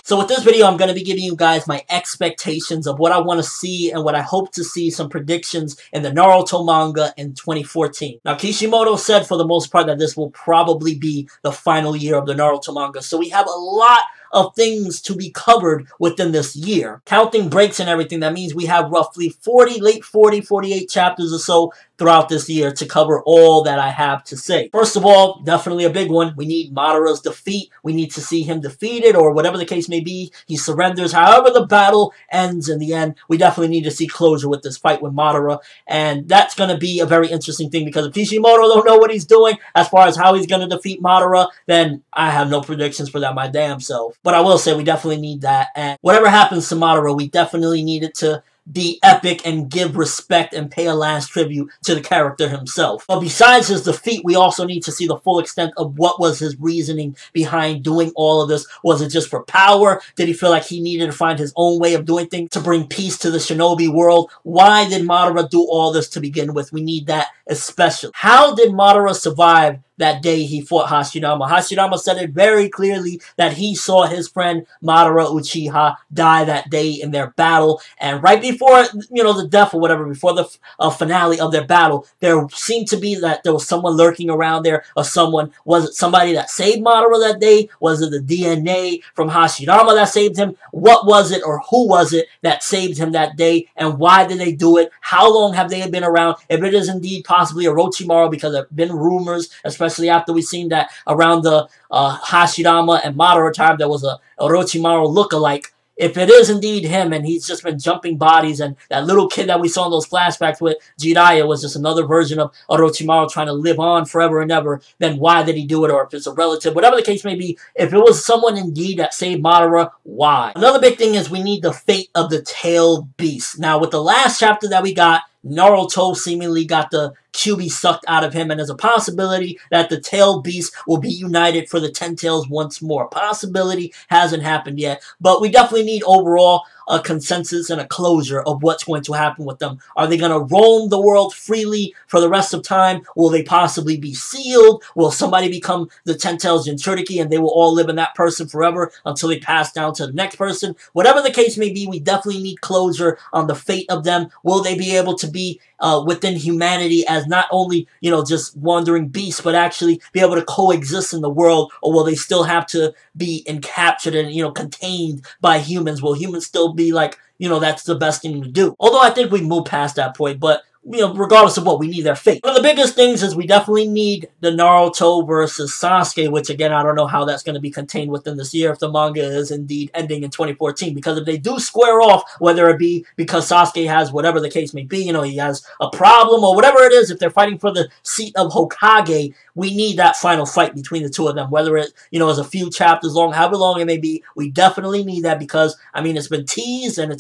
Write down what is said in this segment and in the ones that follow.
So with this video, I'm going to be giving you guys my expectations of what I want to see and what I hope to see, some predictions in the Naruto manga in 2014. Now, Kishimoto said for the most part that this will probably be the final year of the Naruto manga. So we have a lot of things to be covered within this year. Counting breaks and everything, that means we have roughly 48 chapters or so throughout this year to cover all that I have to say. First of all, definitely a big one. We need Madara's defeat. We need to see him defeated, or whatever the case may be. He surrenders. However the battle ends in the end, we definitely need to see closure with this fight with Madara. And that's going to be a very interesting thing, because if Kishimoto don't know what he's doing as far as how he's going to defeat Madara, then I have no predictions for that my damn self. But I will say we definitely need that. And whatever happens to Madara, we definitely need it to be epic and give respect and pay a last tribute to the character himself. But besides his defeat, we also need to see the full extent of what was his reasoning behind doing all of this. Was it just for power? Did he feel like he needed to find his own way of doing things to bring peace to the shinobi world? Why did Madara do all this to begin with? We need that especially. How did Madara survive that day he fought Hashirama? Hashirama said it very clearly that he saw his friend Madara Uchiha die that day in their battle, and right before, the death or whatever, before the finale of their battle, there seemed to be that there was someone lurking around there, or someone. Was it somebody that saved Madara that day? Was it the DNA from Hashirama that saved him? What was it, or who was it that saved him that day, and why did they do it? How long have they been around? If it is indeed possibly Orochimaru, because there have been rumors, especially after we seen that around the Hashirama and Madara time, there was a Orochimaru lookalike. If it is indeed him and he's just been jumping bodies, and that little kid that we saw in those flashbacks with Jiraiya was just another version of Orochimaru trying to live on forever and ever, then why did he do it? Or if it's a relative, whatever the case may be, if it was someone indeed that saved Madara, why? Another big thing is we need the fate of the tailed beast. Now, with the last chapter that we got, Naruto seemingly got the Juubi sucked out of him, and there's a possibility that the tailed beast will be united for the 10 tails once more. Possibility, hasn't happened yet, but we definitely need overall a consensus and a closure of what's going to happen with them. Are they going to roam the world freely for the rest of time? Will they possibly be sealed? Will somebody become the 10 tails Jinchuuriki and they will all live in that person forever until they pass down to the next person? Whatever the case may be, we definitely need closure on the fate of them. Will they be able to be within humanity as not only, just wandering beasts, but actually be able to coexist in the world? Or will they still have to be encaptured and, contained by humans? Will humans still be like, that's the best thing to do? Although I think we've moved past that point, but regardless of what, we need their fate. One of the biggest things is we definitely need the Naruto versus Sasuke, which again, I don't know how that's going to be contained within this year if the manga is indeed ending in 2014. Because if they do square off, whether it be because Sasuke has whatever the case may be, he has a problem or whatever it is, if they're fighting for the seat of Hokage, we need that final fight between the two of them. Whether it, is a few chapters long, however long it may be, we definitely need that, because, it's been teased, and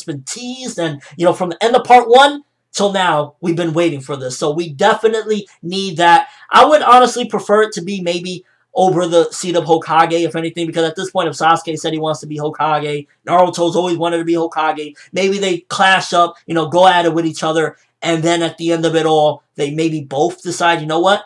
from the end of part 1, till now, we've been waiting for this. So we definitely need that. I would honestly prefer it to be maybe over the seat of Hokage, if anything, because at this point, if Sasuke said he wants to be Hokage, Naruto's always wanted to be Hokage, maybe they clash up, go at it with each other, and then at the end of it all, they maybe both decide, what?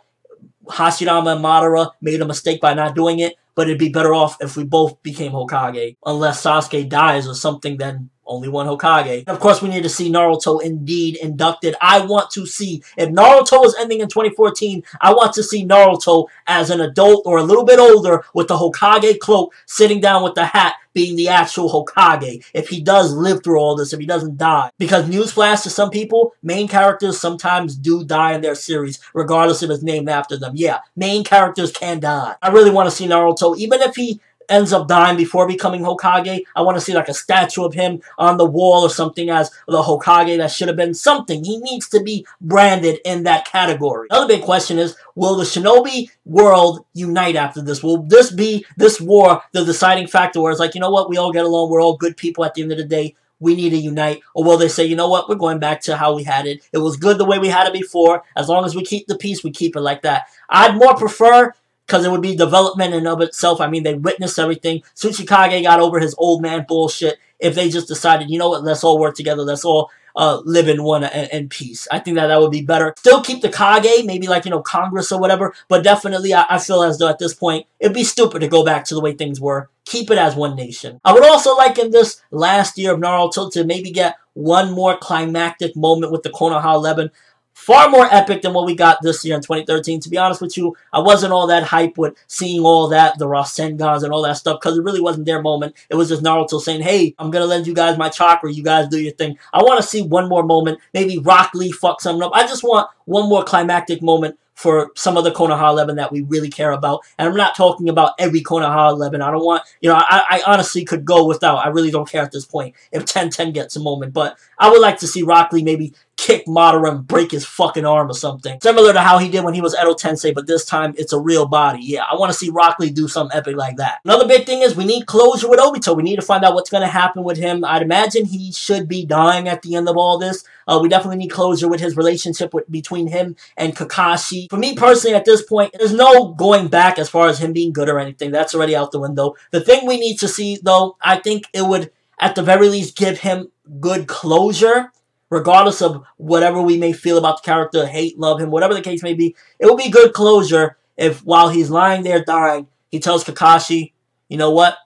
Hashirama and Madara made a mistake by not doing it, but it'd be better off if we both became Hokage. Unless Sasuke dies or something, then only one Hokage. And of course, we need to see Naruto indeed inducted. I want to see, if Naruto is ending in 2014, I want to see Naruto as an adult or a little bit older with the Hokage cloak, sitting down with the hat, being the actual Hokage. If he does live through all this, if he doesn't die. Because newsflash to some people, main characters sometimes do die in their series, regardless if it's named after them. Yeah, main characters can die. I really want to see Naruto, even if he ends up dying before becoming Hokage. I want to see like a statue of him on the wall or something as the Hokage that should have been something. He needs to be branded in that category. Another big question is, will the shinobi world unite after this? Will this be, this war, the deciding factor where it's like, what, we all get along, we're all good people at the end of the day, we need to unite? Or will they say, what, we're going back to how we had it. It was good the way we had it before. As long as we keep the peace, we keep it like that. I'd more prefer, because it would be development in of itself. They witnessed everything. Tsuchikage got over his old man bullshit. If they just decided, what, let's all work together. Let's all live in one in peace. I think that that would be better. Still keep the Kage, maybe like, you know, Congress or whatever, but definitely I feel as though at this point, it'd be stupid to go back to the way things were. Keep it as one nation. I would also like in this last year of Naruto to maybe get one more climactic moment with the Konoha 11. Far more epic than what we got this year in 2013. To be honest with you, I wasn't all that hyped with seeing all that, the Rasengans and all that stuff, because it really wasn't their moment. It was just Naruto saying, hey, I'm going to lend you guys my chakra, you guys do your thing. I want to see one more moment, maybe Rock Lee fuck something up. I just want one more climactic moment for some of the Konoha 11 that we really care about. And I'm not talking about every Konoha 11. I don't want, you know, I honestly could go without. I really don't care at this point if 10-10 gets a moment. But I would like to see Rock Lee maybe kick Madara and break his fucking arm or something. Similar to how he did when he was Edo Tensei, but this time it's a real body. Yeah, I want to see Rock Lee do something epic like that. Another big thing is we need closure with Obito. We need to find out what's going to happen with him. I'd imagine he should be dying at the end of all this. We definitely need closure with his relationship between him and Kakashi. For me personally, at this point, there's no going back as far as him being good or anything. That's already out the window. The thing we need to see, though, I think it would, at the very least, give him good closure. Regardless of whatever we may feel about the character, hate, love him, whatever the case may be, it will be good closure if while he's lying there dying, he tells Kakashi, you know what,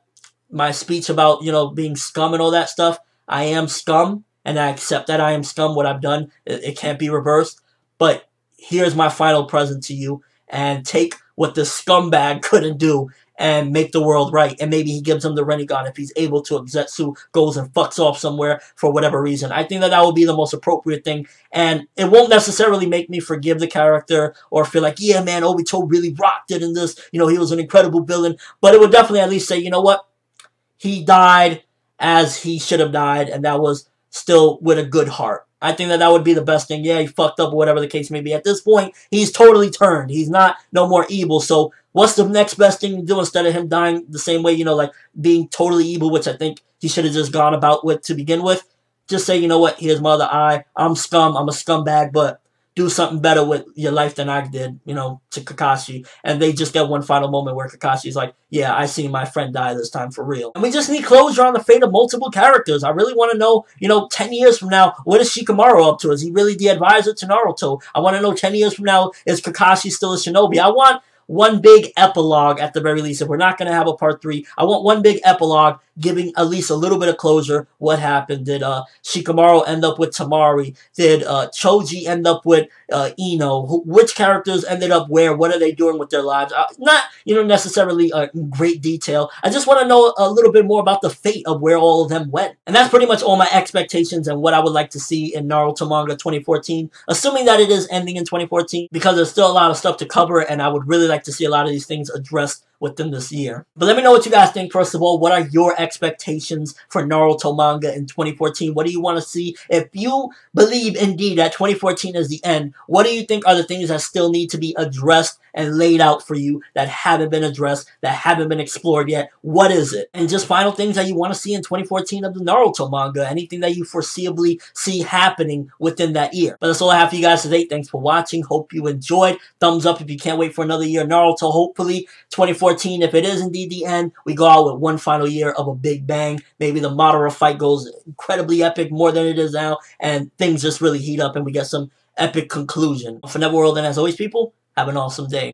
my speech about, you know, being scum and all that stuff, I am scum, and I accept that I am scum, what I've done, it can't be reversed, but here's my final present to you, and take what this scumbag couldn't do, and make the world right. And maybe he gives him the Rinnegan if he's able to. If Zetsu goes and fucks off somewhere for whatever reason. I think that that would be the most appropriate thing. And it won't necessarily make me forgive the character or feel like, yeah, man, Obito really rocked it in this. You know, he was an incredible villain. But it would definitely at least say, you know what? He died as he should have died. And that was still with a good heart. I think that that would be the best thing. Yeah, he fucked up or whatever the case may be. At this point, he's totally turned. He's not no more evil. So what's the next best thing to do instead of him dying the same way, you know, like being totally evil, which I think he should have just gone about with to begin with? Just say, you know what, here's my other eye. I'm scum. I'm a scumbag, but do something better with your life than I did, you know, to Kakashi. And they just get one final moment where Kakashi's like, yeah, I seen my friend die this time for real. And we just need closure on the fate of multiple characters. I really want to know, you know, 10 years from now, what is Shikamaru up to? Is he really the advisor to Naruto? I want to know 10 years from now, is Kakashi still a shinobi? I want one big epilogue at the very least. If we're not going to have a part 3, I want one big epilogue giving at least a little bit of closure. What happened? Did Shikamaru end up with Tamari? Did Choji end up with Ino? Which characters ended up where? What are they doing with their lives? Not, you know, necessarily in great detail. I just want to know a little bit more about the fate of where all of them went. And that's pretty much all my expectations and what I would like to see in Naruto Manga 2014, assuming that it is ending in 2014, because there's still a lot of stuff to cover, and I would really like to see a lot of these things addressed within this year. But let me know what you guys think. First of all, what are your expectations for Naruto Manga in 2014? What do you want to see? If you believe indeed that 2014 is the end, what do you think are the things that still need to be addressed and laid out for you that haven't been addressed, that haven't been explored yet? What is it? And just final things that you want to see in 2014 of the Naruto Manga. Anything that you foreseeably see happening within that year. But that's all I have for you guys today. Thanks for watching. Hope you enjoyed. Thumbs up if you can't wait for another year of Naruto. Hopefully 2014, if it is indeed the end, we go out with one final year of a big bang. Maybe the Madara fight goes incredibly epic, more than it is now, and things just really heat up and we get some epic conclusion. For ForneverWorld, and as always, people, have an awesome day.